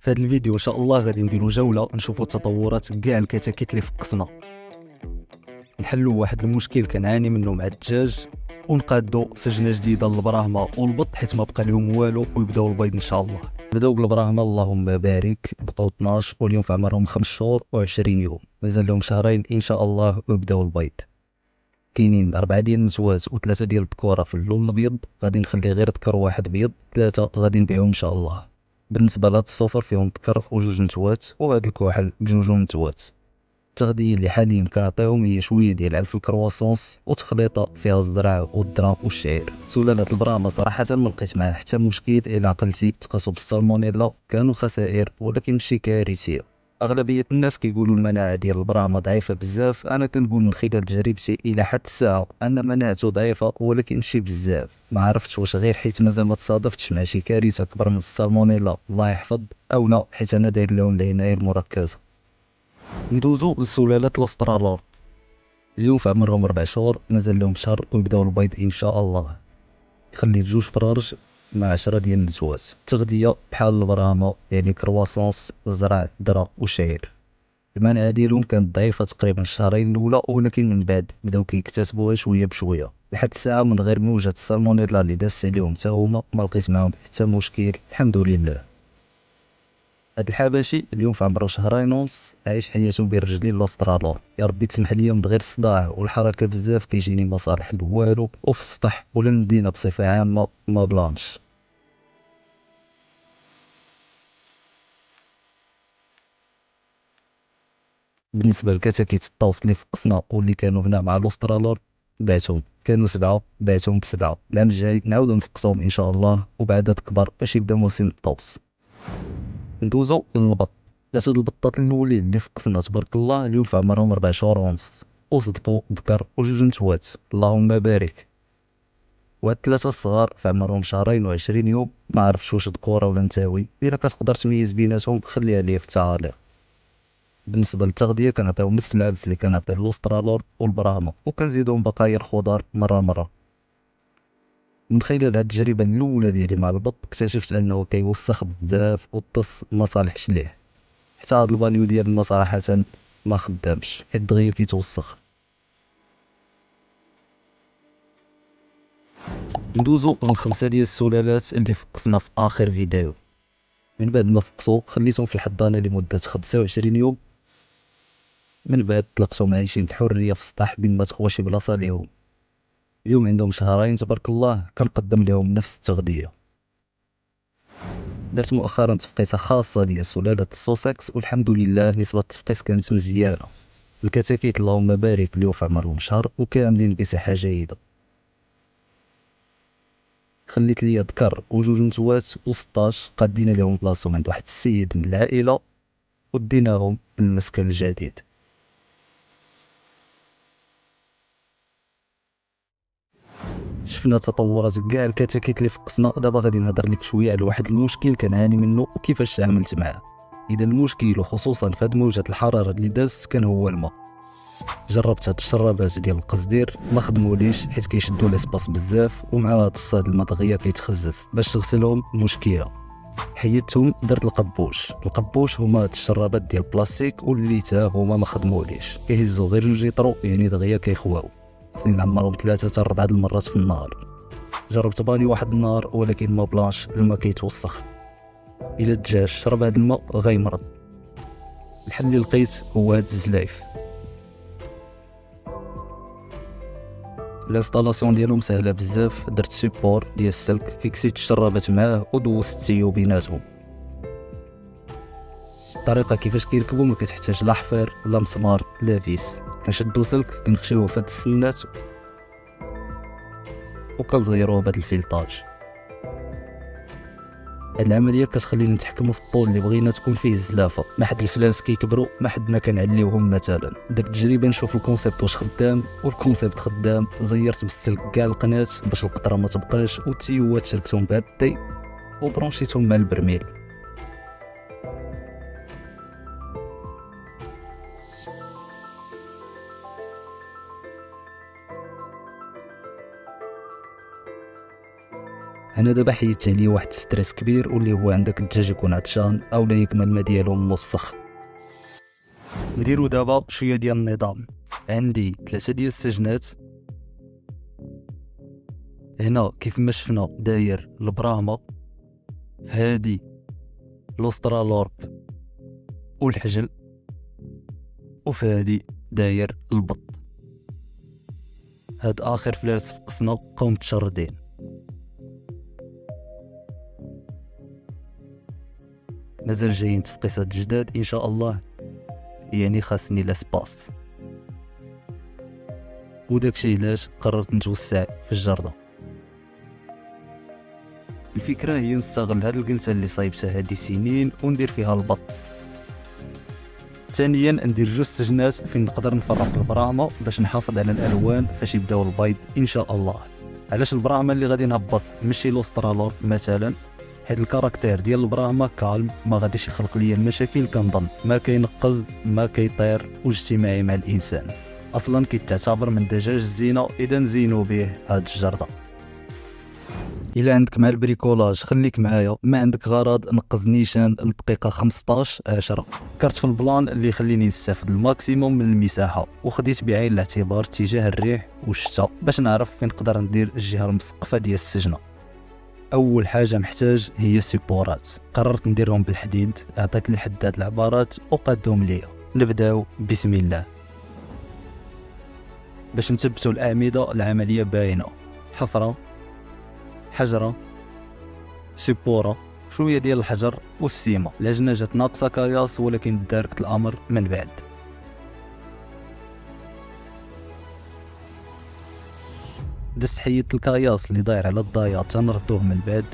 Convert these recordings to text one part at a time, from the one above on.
في هذا الفيديو ان شاء الله غادي نديرو جوله نشوفوا التطورات كاع الكتاكيت اللي فقسنا، نحلوا واحد المشكل كنعاني منه مع الدجاج، ونقادوا سجنه جديده للبراهمه والبط حيت ما بقى لهم والو ويبداو البيض ان شاء الله. بداو بالبراهمه اللهم بارك، بقاو 12 واليوم في عمرهم 5 شهور و20 يوم، مازال لهم شهرين ان شاء الله ويبداو البيض. كاينين 4 ديال النسوات و3 ديال الذكوره في اللون الابيض، غادي نخلي غير ذكر واحد بيض، 3 غادي نبيعهم ان شاء الله. بالنسبه لهاد الصفر فيهم ذكر وجوج نتوات، وهاد الكحل بجوج نتوات. التغذيه اللي حاليا كنعطيهم هي شويه ديال علف الكرواسونس وتخليطه فيها الزرع والذره والشعير. سلاله البراهمه صراحه ما لقيت معها حتى مشكل، الا عقلتي تقاسوا بالسالمونيلا كانوا خسائر ولكن ماشي كارثيه. اغلبيه الناس كيقولوا المناعه ديال البراهمه ضعيفه بزاف، انا كنقول من خلال تجربتي الى حد الساعه ان مناعته ضعيفه ولكن ماشي بزاف. ما عرفتش واش غير حيت مازال ما تصادفتش مع شي كارثه اكبر من السالمونيلا الله يحفظ، او لا حيت انا داير لهم العنايه المركزه. ندوزو لسلالة الاسترالور. اليوم في عمرهم 4 شهور، مازال لهم شهر ويبداو البيض ان شاء الله. خليت 2 فرارج مع 10 ديال النسوات. التغذية بحال البراهمة، يعني كرواسونس، زرع، ذرة وشعير. المناعة ديالهم كانت ضعيفة تقريبا الشهرين الأولى، ولكن من بعد بداو كيكتسبوها شوية بشوية. لحد الساعة من غير موجة السالمونيلا اللي دازت عليهم حتى هما ما لقيت معاهم حتى مشكل الحمد لله. هاد الحبشي اليوم في عمره شهرين ونص، عايش حياته بين رجلين الاسترالور. يا ربي تسمح لي من غير الصداع والحركه بزاف كيجيني مصالح والو، وفي السطح ولا المدينه بصفه عامه ما بلانش. بالنسبه لكتاكيت الطوس اللي فقسنا واللي كانوا هنا مع الاسترالور، بعتهم كانوا 7 بعتهم ب7. العام الجاي نعاودو نفقسهم ان شاء الله وبعدد كبر باش يبدا موسم الطوس. ندوزو للبط. 3 البطات الاولين اللي فقسنا تبارك الله اليوم في عمرهم 4 شهور ونص، وصدقوا ذكر وجوج نتوات اللهم بارك. وهاد 3 الصغار في عمرهم شهرين و20 يوم، ما عرفتش واش ذكوره ولا نتاوي، الا كتقدر تميز بيناتهم خليها ليا في التعاليق. بالنسبه للتغذيه كنعطيهم نفس العلف اللي كنعطي الاسترالور والبراهمه، وكنزيدهم بقايا الخضار مره. من خلال هاد التجربه الاولى ديالي مع البط اكتشفت انه كيوسخ بزاف والطس ما صالحش ليه. حتى هاد البانيو ديالنا صراحه ما خدامش حيت دغيا كيتوسخ. ندوزو من 5 ديال السلالات اللي فقسنا في اخر فيديو. من بعد ما فقسو خليتهم في الحضانه لمده 25 يوم، من بعد طلقتهم عايشين بحريه في السطح بين ما تخوى شي بلاصه ليهم. اليوم عندهم شهرين تبارك الله، كنقدم لهم نفس التغذيه. درت مؤخرا تفقيسه خاصه ديال سلاله السوسكس والحمد لله نسبه التفقيس كانت مزيانه. الكتاكيت اللهم بارك اليوم في عمرهم شهر وكاملين بصحه جيده. خليت ليا ذكر وجوج نتوات و16 قادين لهم بلاصتهم عند واحد السيد من العائله وديناهم للمسكن الجديد. شفنا تطورات كاع الكتاكيت اللي فقسنا، دابا غادي نهضر لك شويه على واحد المشكل كنعاني منه وكيفاش تعاملت معاه. اذا المشكل وخصوصا في هاد موجه الحراره اللي دازت كان هو الماء. جربت هاد الشرابات ديال القصدير ما خدموليش حيت كيشدوا لاسباس بزاف، ومع هاد الصاد الماء دغيا كيتخزز. باش تغسلهم مشكله. حيدتهم درت القبوش هما هاد الشرابات ديال البلاستيك واللي تا هما ما خدموليش، كيهزوا غير 2 لتر يعني دغيا كيخواو. سنين عمرهم 3 حتى 4 المرات في النهار. جربت باني واحد النهار ولكن ما بلانش، الماء كيتوسخ. الا الدجاج شرب هاد الماء غيمرض. الحل اللي لقيت هو هاد الزلايف. الانستالاسيون ديالهم سهله بزاف، درت سيبور ديال السلك فيكسيت الشرابات معاه ودوزت التيو بيناتهم. الطريقه كيفاش كيركبوا ما كتحتاج لا حفير لا مسمار لا فيس. كنشدو سلك كنخشيوه في هاد السنات وكنزيروه بهاد الفيلطاج. هاد العمليه كتخلينا نتحكموا في الطول اللي بغينا تكون فيه الزلافه. ما حد الفلاس كيكبروا ما حدنا كنعليوهم مثلا. درت تجربه نشوف الكونسيبت واش خدام، والكونسيبت خدام. زيرت بالسلك كاع القناه باش القطره ما تبقاش، والتيوات شركتهم بهادي وبرونشيتهم مع البرميل. انا دابا حيدت عليه واحد ستريس كبير، واللي هو عندك الدجاج يكون عطشان او لا يكمل الماء ديالو موسخ. نديرو دابا شويه ديال النظام. عندي 3 ديال السجنات هنا كيف ما شفنا داير البراهما، هادي لوسترالورب والحجل، وفي هادي داير البط. هاد اخر فلارس فقسنا بقاو متشردين. مازال جايين تفقيسات جداد ان شاء الله، يعني خاصني لاسباس، وداكشي علاش قررت نتوسع في الجردة. الفكرة هي نستغل هاد القلتة اللي صايبتها هادي سنين وندير فيها البط. ثانيا ندير 2 سجنات فين نقدر نفرق البراهمة باش نحافظ على الالوان فاش يبداو البيض ان شاء الله. علاش البراهمة اللي غادي نهبط ماشي لوسترالورب مثلا؟ حيت الكاركتير ديال البراهمة كالم، ما غاديش يخلق ليا المشاكل كنظن، ما كينقز ما كيطير واجتماعي مع الانسان، اصلا كيتعتبر من دجاج الزينة اذا نزينو به هاد الجردة. الا عندك مع البريكولاج خليك معايا، ما عندك غرض نقز نيشان الدقيقه 15 10 كرت في البلان اللي يخليني نستافد الماكسيموم من المساحه، وخديت بعين الاعتبار اتجاه الريح والشتاء باش نعرف فين نقدر ندير الجهه المسقفه ديال السجنه. اول حاجه محتاج هي السيبورات، قررت نديرهم بالحديد، عطيت للحداد العبارات وقادهم ليا. نبداو بسم الله. باش نثبتوا الاعمده العمليه باينه، حفره حجرة سيبورة شوية ديال الحجر والسيمة. العجنة جات ناقصة كياس ولكن دارت الأمر من بعد. دست حيدت الكياس اللي داير على الضايا تنردوه من بعد،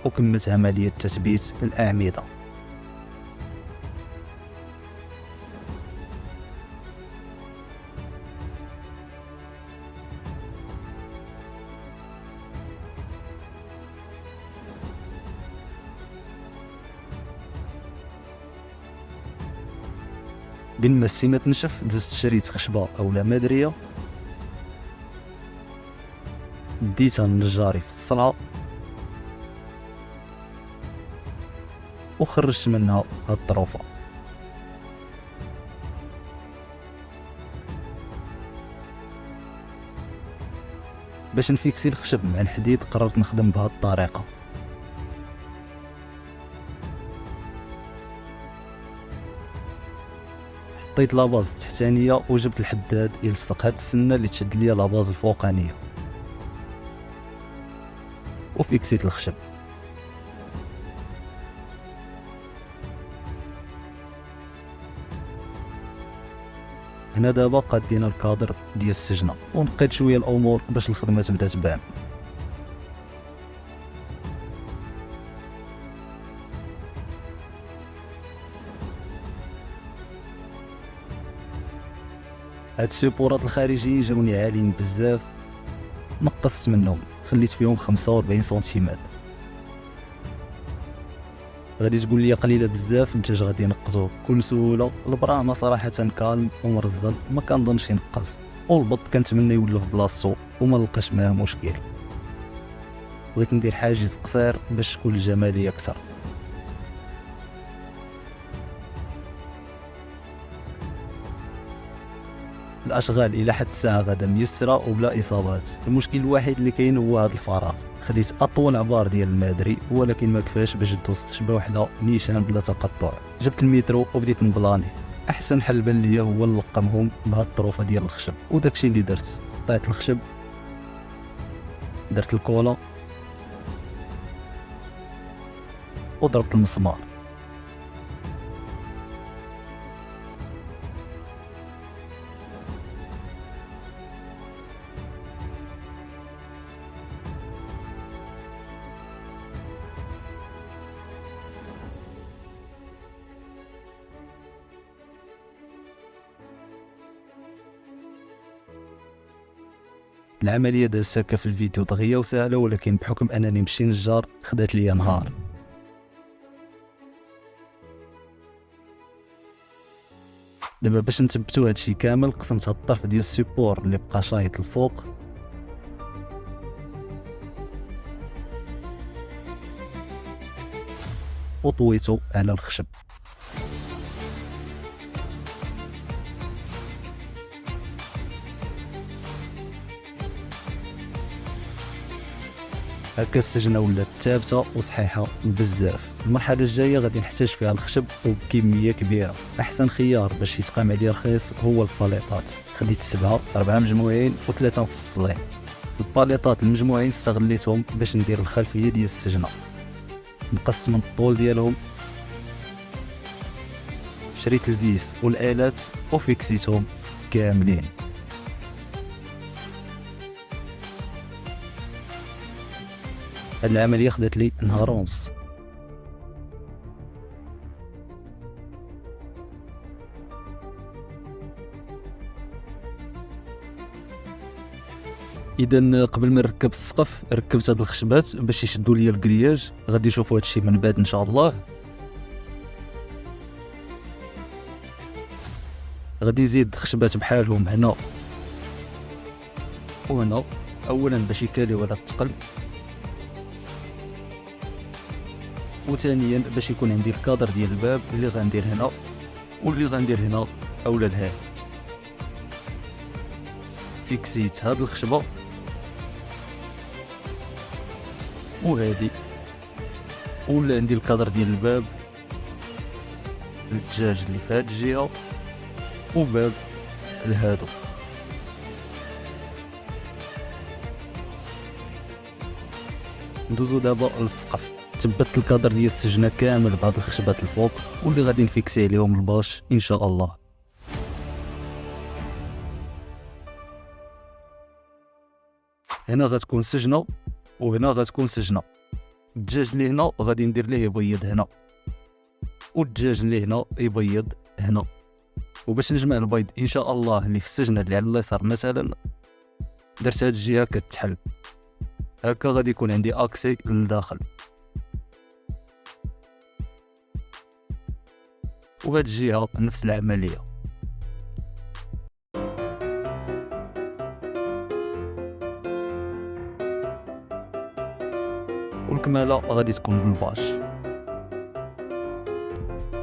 وكملت عملية تثبيت الأعمدة. بين ما السيمة تنشف دزت شريت خشبة اولا مادرية، ديتها النجاري في الصلعة وخرجت منها هاد الطروفة. باش نفيكسي الخشب مع الحديد قررت نخدم بهاد الطريقة. حطيت لاباز التحتانيه وجبت الحداد يلصق هاد السنه اللي تشد ليا لاباز الفوقانيه، وفيكسيت الخشب. هنا دابا قادينا الكادر ديال السجنه، ونقيت شويه الامور باش الخدمه تبدا تبان. هاد السيبورات الخارجيين جاوني عاليين بزاف، نقصت منهم خليت فيهم 45 سنتيمتر. غادي تقول لي قليله بزاف، الدجاج غادي ينقزوه بكل سهوله. البراهمه صراحه كالم ومرزل ما كنظنش ينقص، والبط كنتمنى يولف بلاصتو وما نلقاش معاه مشكل. بغيت ندير حاجز قصير باش تكون الجماليه اكثر. الاشغال الى حد الساعه غادا ميسره وبلا اصابات. المشكل الوحيد اللي كاين هو هذا الفراغ. خديت اطول عبار ديال المادري ولكن ما كفاش باش دوز خشبه وحده نيشان بلا تقطع. جبت المترو وبديت نبلاني. احسن حل بان ليا هو نلقمهم بهاد الطروفه ديال الخشب، وداكشي اللي درت. قطعت الخشب، درت الكولا وضربت المسمار. العمليه دازت هكا في الفيديو دغيا وسهله، ولكن بحكم انني ماشي نجار خدات ليا نهار. دابا باش نثبتو هادشي كامل قسمت هاد الطرف ديال السيبور اللي بقى شايط الفوق وطويته على الخشب. هكا السجنه ولات ثابته وصحيحه بزاف. المرحله الجايه غادي نحتاج فيها الخشب وبكميه كبيره. احسن خيار باش يتقام عليه رخيص هو الباليطات. خديت 7، 4 مجموعين و3 مفصلين. الباليطات المجموعين استغليتهم باش ندير الخلفيه ديال السجنه، نقسم الطول ديالهم، شريت الفيس والالات وفيكسيتهم كاملين. هاد العمليه خدات لي نهار ونص. اذا قبل ما نركب السقف ركبت هاد الخشبات باش يشدوا لي الكرياج. غادي نشوفوا هادشي من بعد ان شاء الله. غادي نزيد خشبات بحالهم هنا وهنا، اولا باش يكاليو هذا الثقل، وثانيا باش يكون عندي الكادر ديال الباب اللي غندير هنا واللي غندير هنا اولا لهيه. فيكسيت هاد الخشبه وهادي، ولا عندي الكادر ديال الباب، الدجاج اللي في هاد الجهه وباب لهادو. ندوزو دابا للسقف. ثبت الكادر ديال السجنه كامل بهاد الخشبات الفوق واللي غادي نفيكسي عليهم الباش ان شاء الله. هنا غتكون سجنه وهنا غتكون سجنه. الدجاج اللي هنا غادي ندير ليه يبيض هنا، والدجاج اللي هنا يبيض هنا. وباش نجمع البيض ان شاء الله اللي في السجنه اللي على اليسار مثلا، درت هاد الجهه كتحل هكا، غادي يكون عندي اكسي للداخل. وهاد الجهه نفس العمليه. والكماله غادي تكون بالباش.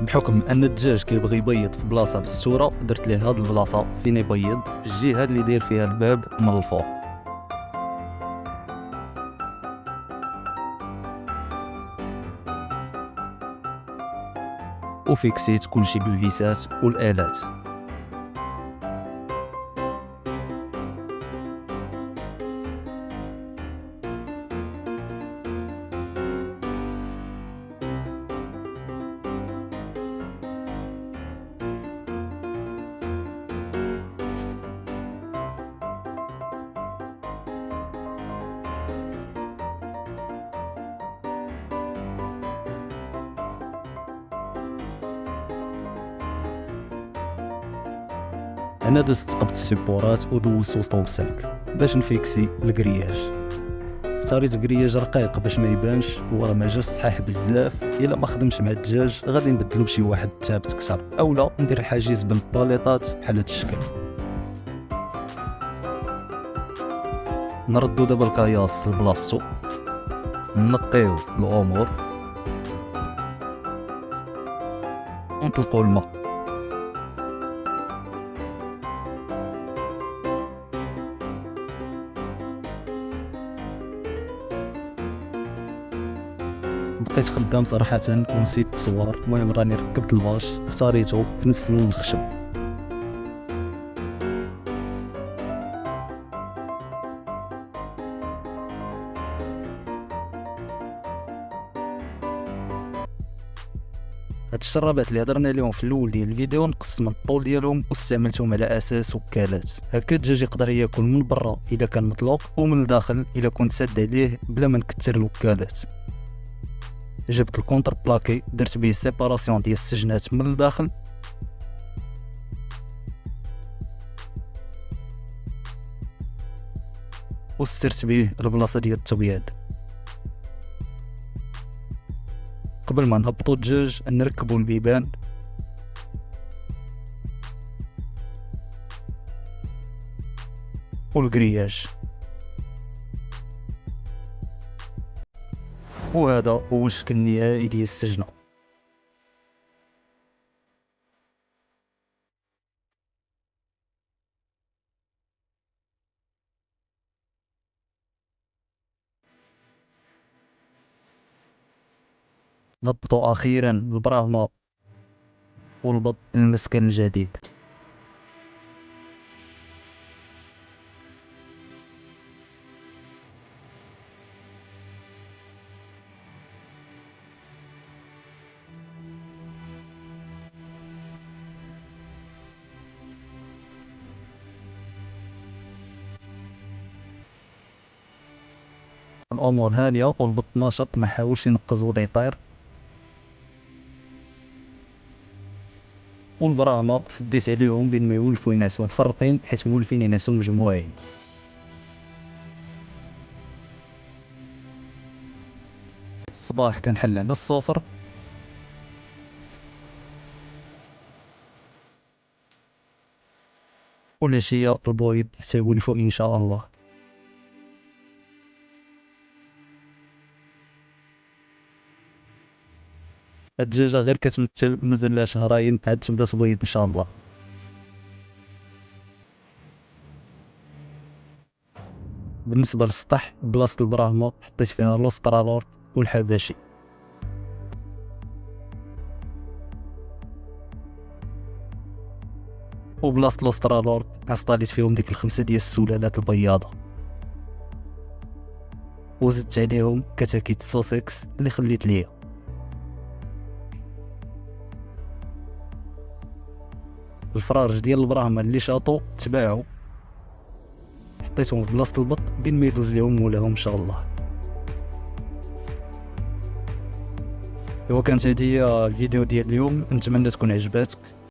بحكم ان الدجاج كيبغي يبيض في بلاصه مستوره، درت ليه هاد البلاصه فين يبيض، الجهه اللي داير فيها الباب من الفوق. وفيكسيت كلشي بالفيسات والالات. انا دزت قبط السيبورات ودوزت وسطهم بالسلك باش نفيكسي الكرياج. اختاريت كرياج رقيق باش ما يبانش وراه ما جاش صحيح بزاف. الا ما خدمش مع الدجاج غادي نبدلو بشي واحد ثابت اكثر، اولا ندير الحاجز بالباليطات بحال هاد الشكل. نردو دابا الكياس لبلاصتو، نقيو الامور ونطلقو الماء. بقيت خدام صراحة ونسيت التصوار. المهم راني ركبت الباش، اختاريته في نفس لون الخشب. هاد الشرابات اللي هضرنا عليهم في الاول ديال الفيديو نقص من الطول ديالهم واستعملتهم على اساس وكالات. هكا الدجاج يقدر ياكل من برا الا كان مطلوق ومن الداخل الا كنت ساد عليه بلا ما نكثر الوكالات. جبت الكونتر بلاكي، درت به سيباراسيون ديال السجنات من الداخل، وسترت به البلاصه ديال التبييض. قبل ما نهبطو الدجاج نركبو البيبان والكرياج. وهذا هو الشكل النهائي ديال السجنه. ضبطوا أخيرا البراهمة والبط المسكن الجديد. الأمور هادية والبط ناشط، ما حاولش ينقز ولا يطير، والبراهمة سديت عليهم بين ما يولفو ينعسو مفرقين حيت مولفين ينعسو مجموعين. الصباح كنحل على السفر، والعشية البويض حتى يولفو إن شاء الله. هاد الدجاجة غير كتمثل مازال شهرين عاد تبدا تبيض إن شاء الله. بالنسبة للسطح، بلاصة البراهمة حطيت فيها لوسترالور والحباشي. وبلاصة لوسترالور انستاليت فيهم ديك ال5 ديال السلالات البياضة، وزدت عليهم كتاكيت سوسكس اللي خليت ليا. الفرارج ديال البراهمة اللي شاطو تباعو، حطيتهم في بلاصة البط بين ما يدوز ليهم مولاهم ان شاء الله. ايوا كانت هادي الفيديو ديال اليوم، نتمنى تكون عجباتك.